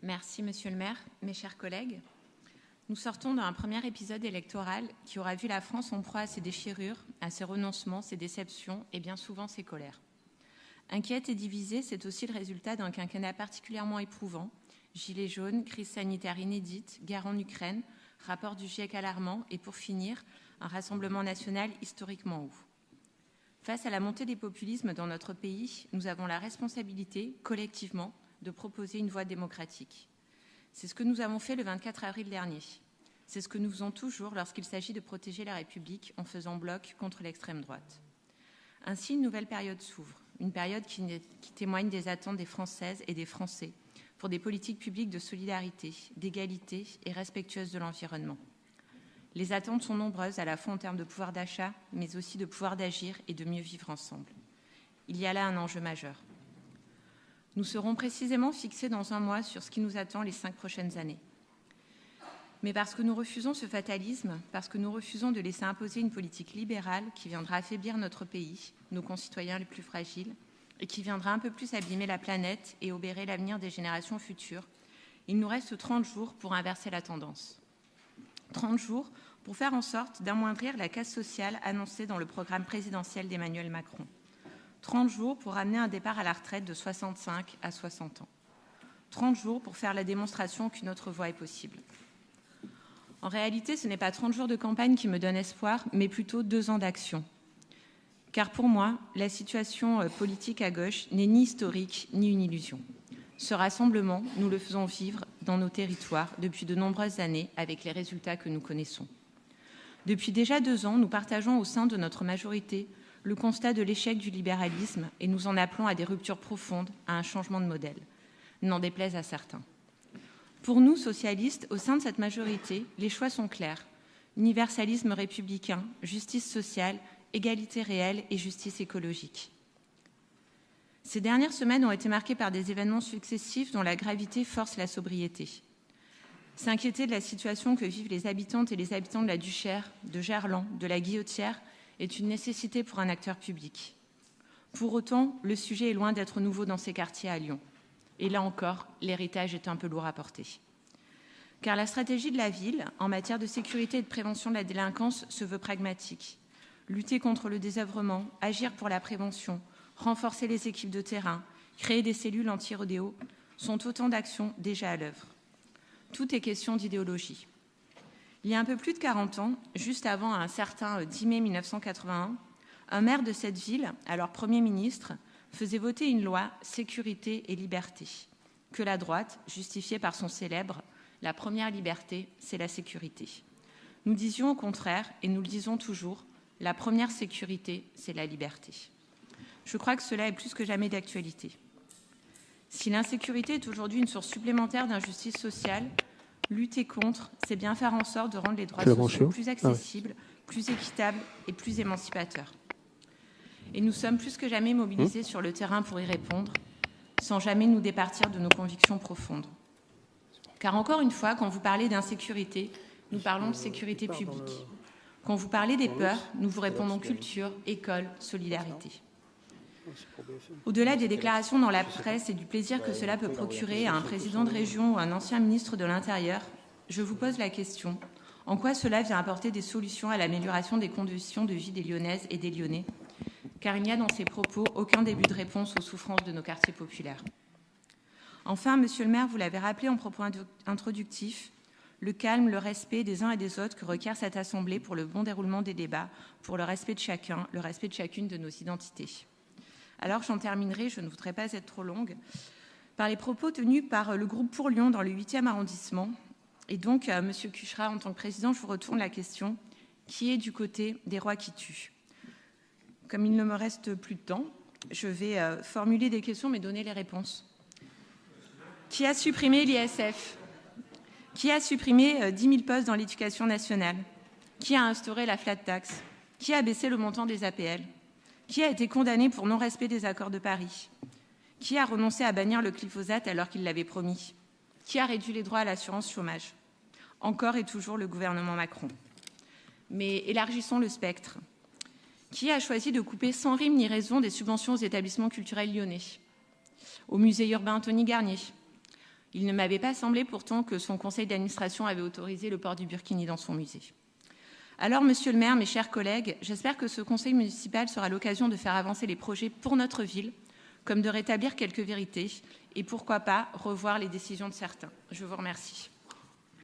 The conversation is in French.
Merci, Monsieur le maire. Mes chers collègues, nous sortons d'un premier épisode électoral qui aura vu la France en proie à ses déchirures, à ses renoncements, ses déceptions et bien souvent ses colères. Inquiète et divisée, c'est aussi le résultat d'un quinquennat particulièrement éprouvant. Gilets jaunes, crise sanitaire inédite, guerre en Ukraine, rapport du GIEC alarmant et pour finir, un rassemblement national historiquement haut. Face à la montée des populismes dans notre pays, nous avons la responsabilité, collectivement, de proposer une voie démocratique. C'est ce que nous avons fait le 24 avril dernier. C'est ce que nous faisons toujours lorsqu'il s'agit de protéger la République en faisant bloc contre l'extrême droite. Ainsi, une nouvelle période s'ouvre, une période qui témoigne des attentes des Françaises et des Français pour des politiques publiques de solidarité, d'égalité et respectueuses de l'environnement. Les attentes sont nombreuses, à la fois en termes de pouvoir d'achat, mais aussi de pouvoir d'agir et de mieux vivre ensemble. Il y a là un enjeu majeur. Nous serons précisément fixés dans un mois sur ce qui nous attend les 5 prochaines années. Mais parce que nous refusons ce fatalisme, parce que nous refusons de laisser imposer une politique libérale qui viendra affaiblir notre pays, nos concitoyens les plus fragiles, et qui viendra un peu plus abîmer la planète et obérer l'avenir des générations futures, il nous reste 30 jours pour inverser la tendance. 30 jours pour faire en sorte d'amoindrir la casse sociale annoncée dans le programme présidentiel d'Emmanuel Macron. 30 jours pour amener un départ à la retraite de 65 à 60 ans. 30 jours pour faire la démonstration qu'une autre voie est possible. En réalité, ce n'est pas 30 jours de campagne qui me donnent espoir, mais plutôt 2 ans d'action. Car pour moi, la situation politique à gauche n'est ni historique ni une illusion. Ce rassemblement, nous le faisons vivre dans nos territoires depuis de nombreuses années avec les résultats que nous connaissons. Depuis déjà 2 ans, nous partageons au sein de notre majorité le constat de l'échec du libéralisme et nous en appelons à des ruptures profondes, à un changement de modèle, n'en déplaise à certains. Pour nous, socialistes, au sein de cette majorité, les choix sont clairs. Universalisme républicain, justice sociale, égalité réelle et justice écologique. Ces dernières semaines ont été marquées par des événements successifs dont la gravité force la sobriété. S'inquiéter de la situation que vivent les habitantes et les habitants de la Duchère, de Gerland, de la Guillotière est une nécessité pour un acteur public. Pour autant, le sujet est loin d'être nouveau dans ces quartiers à Lyon. Et là encore, l'héritage est un peu lourd à porter. Car la stratégie de la ville, en matière de sécurité et de prévention de la délinquance, se veut pragmatique. Lutter contre le désœuvrement, agir pour la prévention, renforcer les équipes de terrain, créer des cellules anti-rodéo, sont autant d'actions déjà à l'œuvre. Tout est question d'idéologie. Il y a un peu plus de 40 ans, juste avant un certain 10 mai 1981, un maire de cette ville, alors Premier ministre, faisait voter une loi « Sécurité et liberté » que la droite justifiait par son célèbre « La première liberté, c'est la sécurité ». Nous disions au contraire, et nous le disons toujours, la première sécurité, c'est la liberté. Je crois que cela est plus que jamais d'actualité. Si l'insécurité est aujourd'hui une source supplémentaire d'injustice sociale, lutter contre, c'est bien faire en sorte de rendre les droits sociaux plus accessibles, plus équitables et plus émancipateurs. Et nous sommes plus que jamais mobilisés sur le terrain pour y répondre, sans jamais nous départir de nos convictions profondes. Car encore une fois, quand vous parlez d'insécurité, nous parlons de sécurité publique. Quand vous parlez des peurs, nous vous répondons culture, école, solidarité. Au-delà des déclarations dans la presse et du plaisir que cela peut procurer à un président de région ou à un ancien ministre de l'Intérieur, je vous pose la question, en quoi cela vient apporter des solutions à l'amélioration des conditions de vie des Lyonnaises et des Lyonnais ? Car il n'y a dans ces propos aucun début de réponse aux souffrances de nos quartiers populaires. Enfin, Monsieur le maire, vous l'avez rappelé en propos introductif, le calme, le respect des uns et des autres que requiert cette Assemblée pour le bon déroulement des débats, pour le respect de chacun, le respect de chacune de nos identités. Alors j'en terminerai, je ne voudrais pas être trop longue, par les propos tenus par le groupe Pour Lyon dans le 8e arrondissement. Et donc, Monsieur Cucherat, en tant que président, je vous retourne la question, qui est du côté des rois qui tuent ? Comme il ne me reste plus de temps, je vais formuler des questions mais donner les réponses. Qui a supprimé l'ISF ? Qui a supprimé 10 000 postes dans l'éducation nationale ? Qui a instauré la flat tax ? Qui a baissé le montant des APL ? Qui a été condamné pour non-respect des accords de Paris ? Qui a renoncé à bannir le glyphosate alors qu'il l'avait promis ? Qui a réduit les droits à l'assurance chômage ? Encore et toujours le gouvernement Macron. Mais élargissons le spectre. Qui a choisi de couper sans rime ni raison des subventions aux établissements culturels lyonnais ? Au musée urbain Tony Garnier ? Il ne m'avait pas semblé pourtant que son conseil d'administration avait autorisé le port du burkini dans son musée. Alors, monsieur le maire, mes chers collègues, j'espère que ce conseil municipal sera l'occasion de faire avancer les projets pour notre ville, comme de rétablir quelques vérités et pourquoi pas revoir les décisions de certains. Je vous remercie.